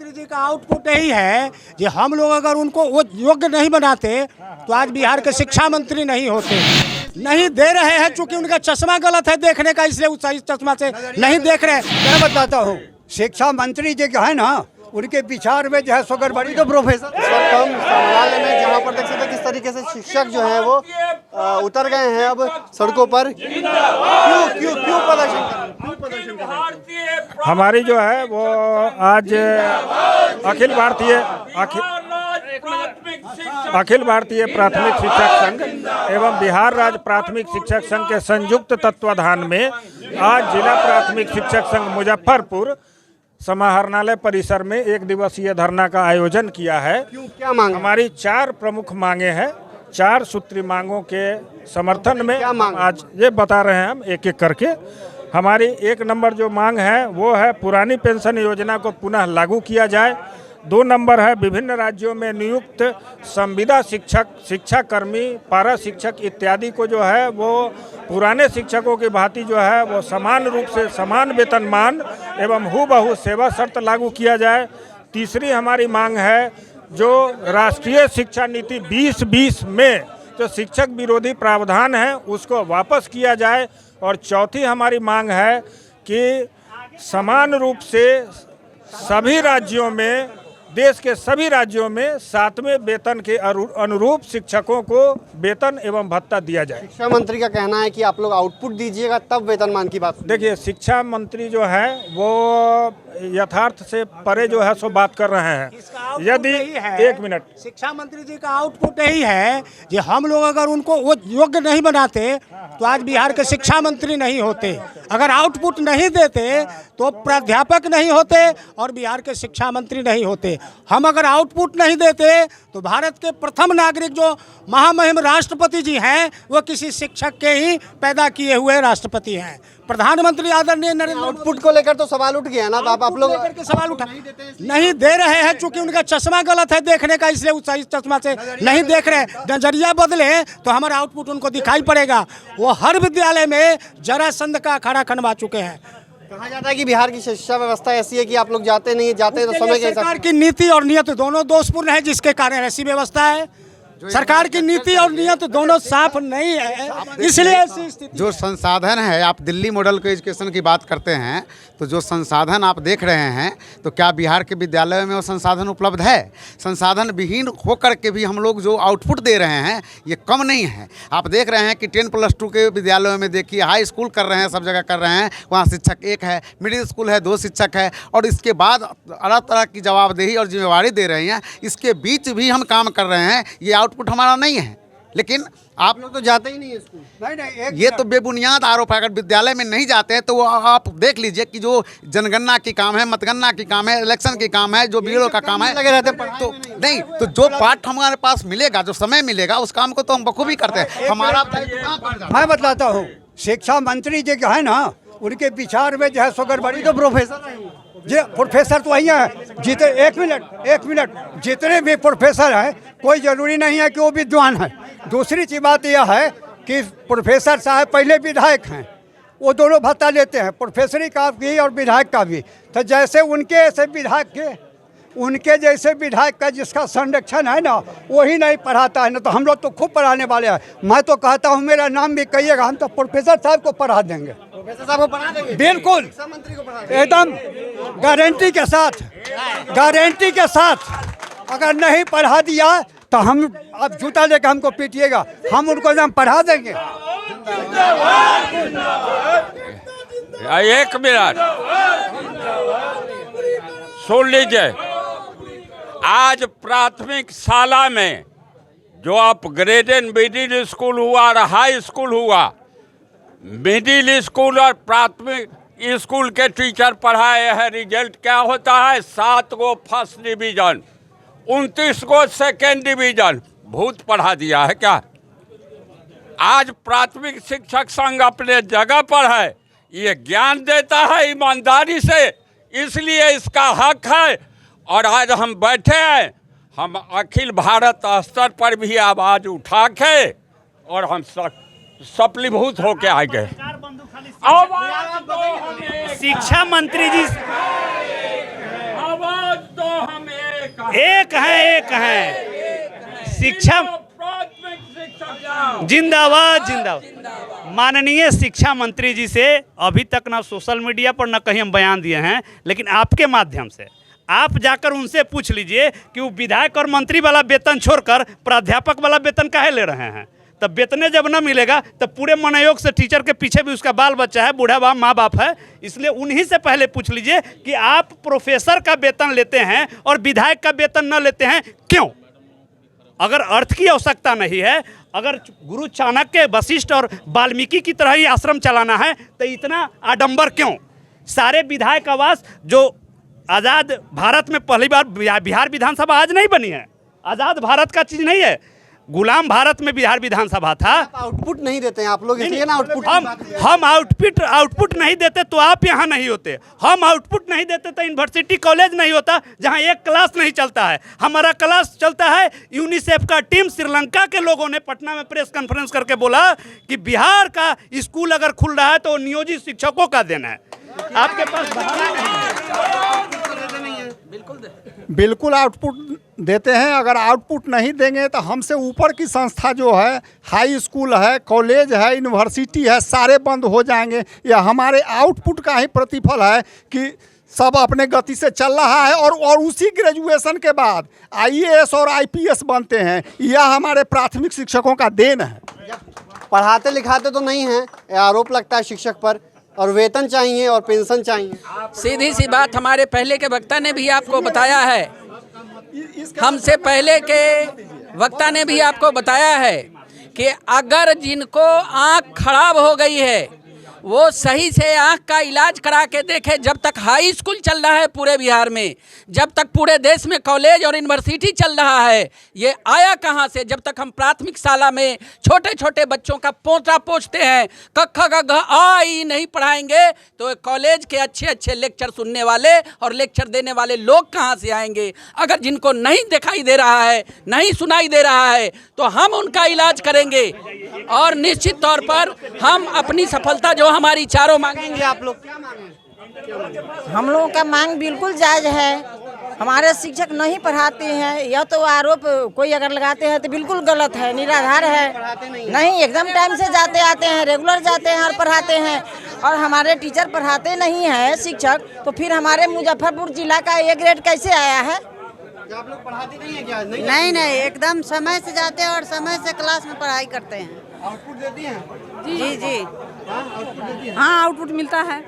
मंत्री जी का आउटपुट यही है कि हम लोग अगर उनको वो योग्य नहीं बनाते तो आज बिहार के शिक्षा मंत्री नहीं होते। नहीं दे रहे हैं क्योंकि उनका चश्मा गलत है देखने का, इसलिए उस सही चश्मा से नहीं देख रहे। मैं बताता हूँ, शिक्षा मंत्री जी जो है ना, उनके विचार में जो है सो गड़बड़ी। तो प्रोफेसर इस वक्त हम संग्रहालय में जहाँ पर देख सकते हैं किस तरीके से शिक्षक जो हैं वो उतर गए हैं अब सड़कों पर। क्यों प्रदर्शन कर रहे हैं? हमारी जो है वो आज अखिल भारतीय प्राथमिक शिक्षक संघ एवं बिहार राज्य प्राथमिक शिक्षक संघ के संयुक्त तत्वाधान में आज जिला प्राथमिक शिक्षक संघ मुजफ्फरपुर समाहरणालय परिसर में एक दिवसीय धरना का आयोजन किया है। क्या मांग? हमारी 4 प्रमुख मांगे हैं। 4 सूत्री मांगों के समर्थन में आज ये बता रहे हैं हम एक एक करके। हमारी 1 नंबर जो मांग है वो है पुरानी पेंशन योजना को पुनः लागू किया जाए। 2 नंबर है विभिन्न राज्यों में नियुक्त संविदा शिक्षक, शिक्षाकर्मी, पारा शिक्षक इत्यादि को जो है वो पुराने शिक्षकों की भांति जो है वो समान रूप से समान वेतनमान एवं हूबहू सेवा शर्त लागू किया जाए। तीसरी हमारी मांग है जो राष्ट्रीय शिक्षा नीति 2020 में जो शिक्षक विरोधी प्रावधान है उसको वापस किया जाए। और चौथी हमारी मांग है कि समान रूप से सभी राज्यों में, देश के सभी राज्यों में 7वें वेतन के अनुरूप शिक्षकों को वेतन एवं भत्ता दिया जाए। शिक्षा मंत्री का कहना है कि आप लोग आउटपुट दीजिएगा तब वेतनमान की बात। देखिए, शिक्षा मंत्री जो है वो यथार्थ से परे जो है सो बात कर रहे हैं। यदि 1 मिनट, शिक्षा मंत्री जी का आउटपुट यही है कि हम लोग अगर उनको वो योग्य नहीं बनाते तो आज बिहार के शिक्षा मंत्री नहीं होते। अगर आउटपुट नहीं देते तो प्राध्यापक नहीं होते और बिहार के शिक्षा मंत्री नहीं होते। हम अगर आउटपुट नहीं देते तो भारत के प्रथम नागरिक जो महामहिम राष्ट्रपति जी हैं वो किसी शिक्षक के ही पैदा किए हुए राष्ट्रपति हैं। प्रधानमंत्री आदरणीय नरेंद्र आउटपुट को लेकर तो सवाल उठ गया ना, आप लोग के सवाल उठा नहीं दे रहे हैं क्योंकि उनका चश्मा गलत है देखने का, इसलिए उस सही चश्मा से नहीं देख रहे। नजरिया बदले तो हमारा आउटपुट उनको दिखाई पड़ेगा। वो हर विद्यालय में जरासंध का अखाड़ा खनवा चुके हैं। कहा जाता है कि बिहार की शिक्षा व्यवस्था ऐसी है कि आप लोग जाते नहीं, जाते तो समय के हिसाब सरकार की नीति और नियत दोनों दोषपूर्ण है, जिसके कारण ऐसी व्यवस्था है। सरकार की नीति और नियत दोनों साफ नहीं है, इसलिए ऐसी स्थिति। जो संसाधन है, आप दिल्ली मॉडल के एजुकेशन की बात करते हैं तो जो संसाधन आप देख रहे हैं तो क्या बिहार के विद्यालयों में वो संसाधन उपलब्ध है? संसाधन विहीन होकर के भी हम लोग जो आउटपुट दे रहे हैं ये कम नहीं है। आप देख रहे हैं कि 10+2 के विद्यालयों में देखिए, हाई स्कूल कर रहे हैं, सब जगह कर रहे हैं, वहाँ शिक्षक 1 है, मिडिल स्कूल है 2 शिक्षक है, और इसके बाद अलग तरह की जवाबदेही और जिम्मेवारी दे रही हैं। इसके बीच भी हम काम कर रहे हैं, ये आउटपुट हमारा नहीं है। लेकिन आप लोग तो जाते ही नहीं है स्कूल। नहीं, ये तो बेबुनियाद आरोप है। अगर विद्यालय में नहीं जाते हैं तो वो आप देख लीजिए कि जो जनगणना की काम है, मतगणना की काम है, इलेक्शन की काम है, जो बीएलओ का काम है, लगे रहते तो नहीं, तो जो पाठ हमारे पास मिलेगा, जो समय मिलेगा, उस काम को तो हम बखूबी करते हैं। हमारा मैं बताता हूँ, शिक्षा मंत्री जी जो है ना, उनके विचार में जो है सो गड़बड़ी। तो प्रोफेसर तो वही है जितने 1 मिनट जितने भी प्रोफेसर हैं कोई ज़रूरी नहीं है कि वो विद्वान है। दूसरी चीज बात यह है कि प्रोफेसर साहब पहले विधायक हैं, वो दोनों भत्ता लेते हैं, प्रोफेसरी का भी और विधायक का भी। तो जैसे उनके जैसे विधायक का जिसका संरक्षण है ना, वही नहीं पढ़ाता है ना, तो हम लोग तो खूब पढ़ाने वाले हैं। मैं तो कहता हूँ मेरा नाम भी कहिएगा, हम तो प्रोफेसर साहब को पढ़ा देंगे। प्रोफेसर साहब को पढ़ा देंगे बिल्कुल, शिक्षा मंत्री को पढ़ा एकदम गारंटी के साथ। अगर नहीं पढ़ा दिया तो हम अब जूता लेकर हमको पीटिएगा, हम उनको नाम पढ़ा देंगे। 1 मिनट सुन लीजिए। आज प्राथमिक शाला में जो अपग्रेडेड मिडिल स्कूल हुआ और हाई स्कूल हुआ, मिडिल स्कूल और प्राथमिक स्कूल के टीचर पढ़ाए हैं। रिजल्ट क्या होता है? 7 गो फर्स्ट डिवीजन, 29 गो सेकेंड डिवीजन। भूत पढ़ा दिया है क्या? आज प्राथमिक शिक्षक संघ अपने जगह पर है, ये ज्ञान देता है ईमानदारी से, इसलिए इसका हक है। और आज हम बैठे हैं, हम अखिल भारत स्तर पर भी आवाज़ उठा के और हम सफलीभूत होके आ गए। शिक्षा मंत्री जी आवाज तो एक हैं शिक्षा जिंदाबाद जिंदाबाद। माननीय शिक्षा मंत्री जी से अभी तक ना सोशल मीडिया पर ना कहीं हम बयान दिए हैं, लेकिन आपके माध्यम से आप जाकर उनसे पूछ लीजिए कि वो विधायक और मंत्री वाला वेतन छोड़कर प्राध्यापक वाला वेतन काहे ले रहे हैं। तब वेतने जब न मिलेगा तब पूरे मनोयोग से टीचर के पीछे भी उसका बाल बच्चा है, बूढ़ा बाप माँ बाप है। इसलिए उन्हीं से पहले पूछ लीजिए कि आप प्रोफेसर का वेतन लेते हैं और विधायक का वेतन न लेते हैं, क्यों? अगर अर्थ की आवश्यकता नहीं है, अगर गुरु चाणक्य, वशिष्ठ और वाल्मीकि की तरह ही आश्रम चलाना है तो इतना आडंबर क्यों? सारे विधायक आवास जो आज़ाद भारत में पहली बार बिहार विधानसभा आज नहीं बनी है, आज़ाद भारत का चीज़ नहीं है, गुलाम भारत में बिहार विधानसभा था। आउटपुट नहीं देते हैं आप लोग, इसलिए ना आउटपुट हम आउटपुट नहीं देते तो आप यहाँ नहीं होते। हम आउटपुट नहीं देते तो यूनिवर्सिटी कॉलेज नहीं होता जहाँ एक क्लास नहीं चलता है। हमारा क्लास चलता है। यूनिसेफ का टीम श्रीलंका के लोगों ने पटना में प्रेस कॉन्फ्रेंस करके बोला कि बिहार का स्कूल अगर खुल रहा है तो नियोजित शिक्षकों का देना है। आपके पास बिल्कुल आउटपुट देते हैं। अगर आउटपुट नहीं देंगे तो हमसे ऊपर की संस्था जो है, हाई स्कूल है, कॉलेज है, यूनिवर्सिटी है, सारे बंद हो जाएंगे। यह हमारे आउटपुट का ही प्रतिफल है कि सब अपने गति से चल रहा है और उसी ग्रेजुएशन के बाद IAS और IPS बनते हैं। यह हमारे प्राथमिक शिक्षकों का देन है। पढ़ाते लिखाते तो नहीं हैं, आरोप लगता है शिक्षक पर, और वेतन चाहिए और पेंशन चाहिए। सीधी सी बात हमारे पहले के वक्ता ने भी आपको बताया है, हमसे पहले के वक्ता ने भी आपको बताया है कि अगर जिनको आँख खराब हो गई है वो सही से आँख का इलाज करा के देखे। जब तक हाई स्कूल चल रहा है पूरे बिहार में, जब तक पूरे देश में कॉलेज और यूनिवर्सिटी चल रहा है, ये आया कहाँ से? जब तक हम प्राथमिक शाला में छोटे छोटे बच्चों का पोता पोछते हैं, कक्ख ग घ आ ई नहीं पढ़ाएंगे तो कॉलेज के अच्छे अच्छे लेक्चर सुनने वाले और लेक्चर देने वाले लोग कहाँ से आएंगे? अगर जिनको नहीं दिखाई दे रहा है, नहीं सुनाई दे रहा है, तो हम उनका इलाज करेंगे और निश्चित तौर पर हम अपनी सफलता जो हमारी चारों मांगेंगे। आप लोग क्या मांगे? हम लोगों का मांग बिल्कुल जायज है। हमारे शिक्षक नहीं पढ़ाते हैं, यह तो आरोप कोई अगर लगाते हैं तो बिल्कुल गलत है, निराधार है। नहीं, एकदम टाइम से जाते आते हैं, रेगुलर जाते हैं और पढ़ाते हैं। और हमारे टीचर पढ़ाते नहीं हैं शिक्षक, तो फिर हमारे मुजफ्फरपुर जिला का A ग्रेड कैसे आया है? आप लोग पढ़ाते नहीं है क्या? नहीं, एकदम समय से जाते हैं और समय से क्लास में पढ़ाई करते हैं। आउटपुट देती हैं? जी। आउटपुट देती हैं? हाँ, आउटपुट मिलता है।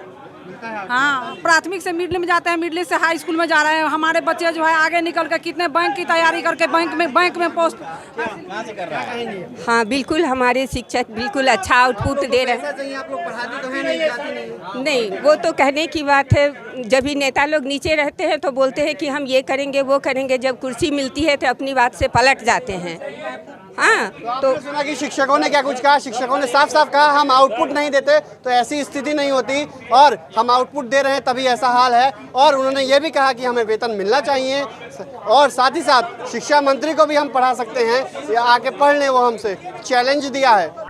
हाँ, प्राथमिक से मिडिल में जाते हैं, मिडिल से हाई स्कूल में जा रहे हैं। हमारे बच्चे जो है आगे निकल कर कितने बैंक की तैयारी करके बैंक में पोस्ट। हाँ, बिल्कुल हमारे शिक्षक बिल्कुल अच्छा आउटपुट दे रहे हैं। आप लोग पढ़ाते तो हैं नहीं, जाते नहीं? नहीं, वो तो कहने की बात है। जब भी नेता लोग नीचे रहते हैं तो बोलते हैं कि हम ये करेंगे वो करेंगे, जब कुर्सी मिलती है तो अपनी बात से पलट जाते हैं। हाँ, तो सुना कि शिक्षकों ने क्या कुछ कहा? शिक्षकों ने साफ साफ कहा हम आउटपुट नहीं देते तो ऐसी स्थिति नहीं होती, और हम आउटपुट दे रहे हैं तभी ऐसा हाल है। और उन्होंने ये भी कहा कि हमें वेतन मिलना चाहिए, और साथ ही साथ शिक्षा मंत्री को भी हम पढ़ा सकते हैं, आके पढ़ लें, वो हमसे चैलेंज दिया है।